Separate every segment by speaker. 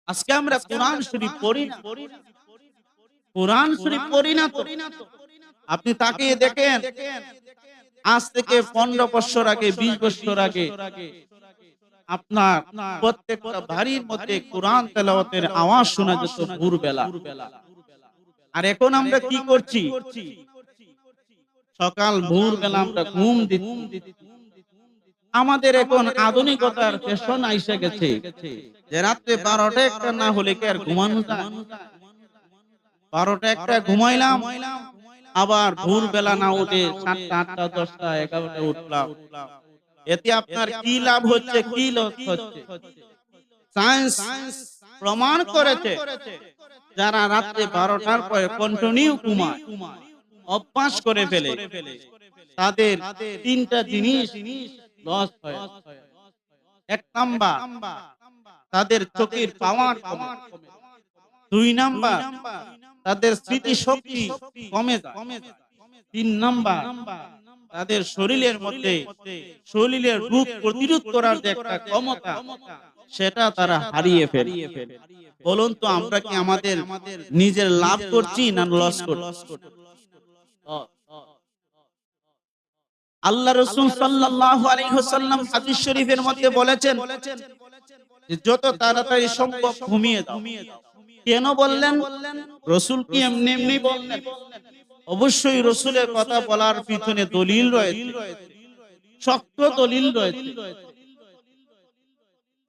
Speaker 1: আজকে আমরা কোরআন শরীফ পড়ি না, কোরআন শরীফ পড়ি না তো। আপনি তাকিয়ে দেখেন, আজ থেকে 15 বছর আগে, 20 বছর আগে আপনার প্রত্যেকটা বাড়ির মধ্যে কোরআন তেলাওয়াতের আওয়াজ শোনা যেত ভোরবেলা। আর এখন আমরা কি করছি? সকাল ভোরবেলা আমরা ঘুম দিচ্ছি। আমাদের এখন আধুনিকতার ফ্যাশন আইসা গেছে যে রাত্রে 12টা 1টা না হলে কি আর ঘুমানো যায়? 12টা 1টা ঘুমাইলাম, আবার ভোরবেলা না উঠে 7টা 8টা 10টা 11টা উঠলাম। এতে আপনার কি লাভ হচ্ছে, কি লস হচ্ছে? সায়েন্স প্রমাণ করেছে যারা রাত্রে 12টার পরে কন্টিনিউ ঘুমায়, অভ্যাস করে ফেলে, তাদের 3টা জিনিস লস হয়। 1 নাম্বার, তাদের চোখের পাওয়ার কমে। 2 নাম্বার, তাদের স্মৃতিশক্তি কমে যায়। 3 নাম্বার, তাদের শরীরের মধ্যে শরীরের রোগ প্রতিরোধ করার যে একটা ক্ষমতা, সেটা তারা হারিয়ে ফেলে। বলুন তো আমরা কি আমাদের নিজের লাভ করছি না লস করছি? আল্লাহ রাসূল সাল্লাল্লাহু আলাইহি ওয়াসাল্লাম হাদিস শরীফের মধ্যে বলেছেন যে যত তাড়াতাড়ি সম্ভব ঘুমিয়ে দাও। কেন বললেন? রাসূল কি এমনি এমনি বললেন? অবশ্যই রাসূলের কথা বলার পিছনে দলিল রয়েছে, শক্ত দলিল রয়েছে।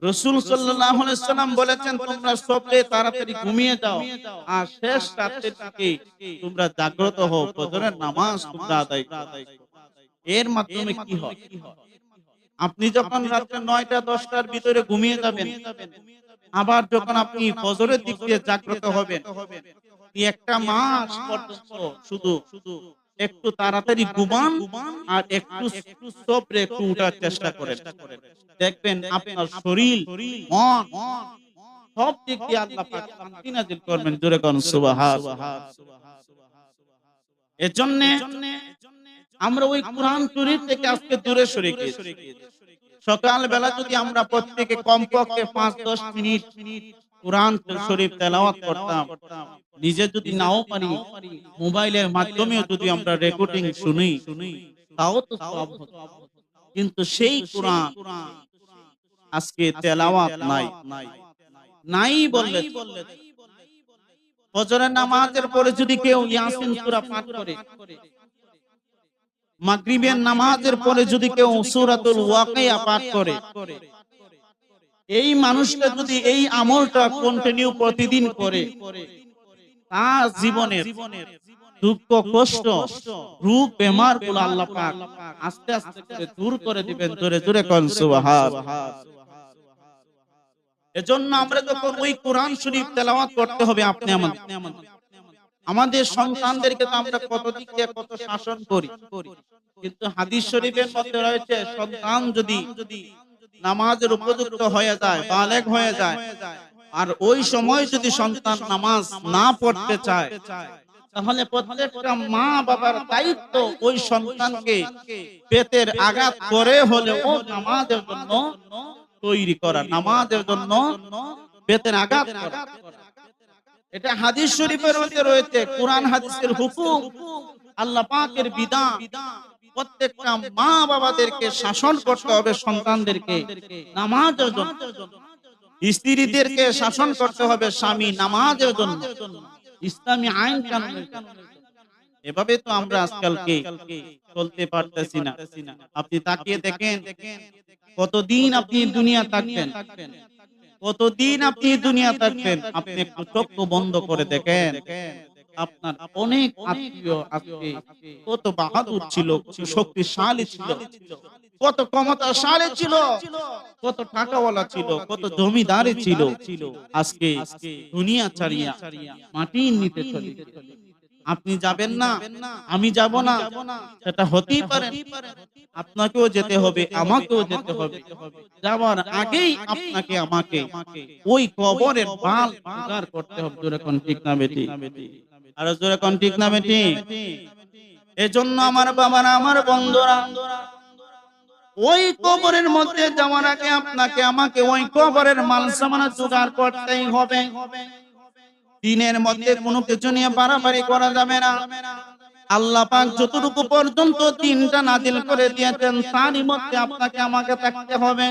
Speaker 1: রাসূল সাল্লাল্লাহু আলাইহি ওয়াসাল্লাম বলেছেন তোমরা সবে তাড়াতাড়ি ঘুমিয়ে যাও আর শেষ রাতের দিকে তোমরা জাগ্রত হও, ফজরের নামাজ তোমরা আদায় করো। এর মাধ্যমে কি হয়? আপনি যখন রাতে 9টা 10টার ভিতরে ঘুমিয়ে যাবেন, আবার যখন আপনি ফজরের দিক দিয়ে জাগ্রত হবেন, একটা মাস পর্যন্ত শুধু একটু তাড়াতাড়ি ঘুমান আর একটু সবরে একটু উঠার চেষ্টা করেন। দেখবেন আপনার শরীর, মন সব দিক দিয়ে আল্লাহ পাক শান্তি নাযিল করবেন। জোরে কোন সুবহানাল্লাহ। এজন্য আমরা ওই কোরআন শরীফ থেকে আজকে দূরে সরে গিয়েছি। সকাল বেলা যদি আমরা প্রত্যেকে কমপক্ষে 5-10 মিনিট কোরআন শরীফ তেলাওয়াত করতাম, নিজে যদি নাও পারি মোবাইলের মাধ্যমেও যদি আমরা রেকর্ডিং শুনি, তাও তো সওয়াব হতো। কিন্তু সেই কোরআন আজকে তেলাওয়াত নাই, নাই বললে ফজরের নামাজের পরে যদি কেউ ইয়াসিন সূরা পাঠ করে, মাগরিবের নামাজের পরে যদি কেউ সূরাতুল ওয়াকিয়া পাঠ করে, এই মানুষটা যদি এই আমলটা কন্টিনিউ প্রতিদিন করে, তার জীবনের দুঃখ কষ্ট রোগ বেমার গুলো আল্লাহ পাক আস্তে আস্তে করে দূর করে দিবেন। জোরে জোরে কোন সুবহানাল্লাহ। এজন্য আমরা যখন ওই কোরআন শরীফ তেলাওয়াত করতে হবে, আপনি আমাদের সন্তানদেরকে তো আমরা কত দিক দিয়ে কত শাসন করি, কিন্তু হাদিস শরীফের মধ্যে রয়েছে সন্তান যদি নামাজের উপযুক্ত হয়ে যায়, বালেগ হয়ে যায়, আর ওই সময় যদি সন্তান নামাজ না পড়তে চায়, তাহলে প্রত্যেকটা মা বাবার দায়িত্ব ওই সন্তানকে পেটের আঘাত করে হলে ও নামাজের জন্য তৈরি করা, নামাজের জন্য পেটের আঘাত করা। এটা হাদিস শরীফের মধ্যে রয়েছে, কোরআন হাদিসের হুকুম, আল্লাহ পাকের বিধান। প্রত্যেকটা মা বাবাদেরকে শাসন করতে হবে সন্তানদেরকে নামাজের জন্য, স্ত্রীদেরকে শাসন করতে হবে স্বামী নামাজের জন্য, ইসলামী আইন কানুনের জন্য। এভাবে তো আমরা আজকালকে চলতে পারতেছি না। আপনি তাকিয়ে দেখেন কতদিন আপনি দুনিয়া থাকবেন, কতদিন আপনি দুনিয়া থাকবেন। আপনি একটু চোখ বন্ধ করে দেখেন, আপনার অনেক আত্মীয় আজকে কত বাহাদুর ছিল, শক্তিশালী ছিল, কত ক্ষমতাশালী ছিল, কত টাকাওয়ালা ছিল, কত জমিদারি ছিল, আজকে দুনিয়া ছাড়িয়া মাটির নিচে চলে গেছে। আপনি যাবেন না, আমি যাব না, সেটা হতেই পারে। আপনাকেও যেতে হবে, আমাকেও যেতে হবে। যাওয়ার আগেই আপনাকে আমাকে ওই কবরের বাল উদ্ধার করতে হবে। জোরে কোন ঠিক না বেটি? আর জোরে কোন ঠিক না বেটি? এজন্য আমার বাবারা, আমার বন্ধুরা, ওই কবরের মধ্যে যাওয়ার আগে আপনাকে আমাকে ওই কবরের মাল সামানা জোগাড় করতেই হবে। দিনের মধ্যে কোনো কিছু নিয়ে বাড়াবাড়ি করা যাবে না। আল্লাহ পাক যতটুকু পর্যন্ত দিনটা নাজিল করে দিয়েছেন তারই মধ্যে আপনাকে আমাকে থাকতে হবে।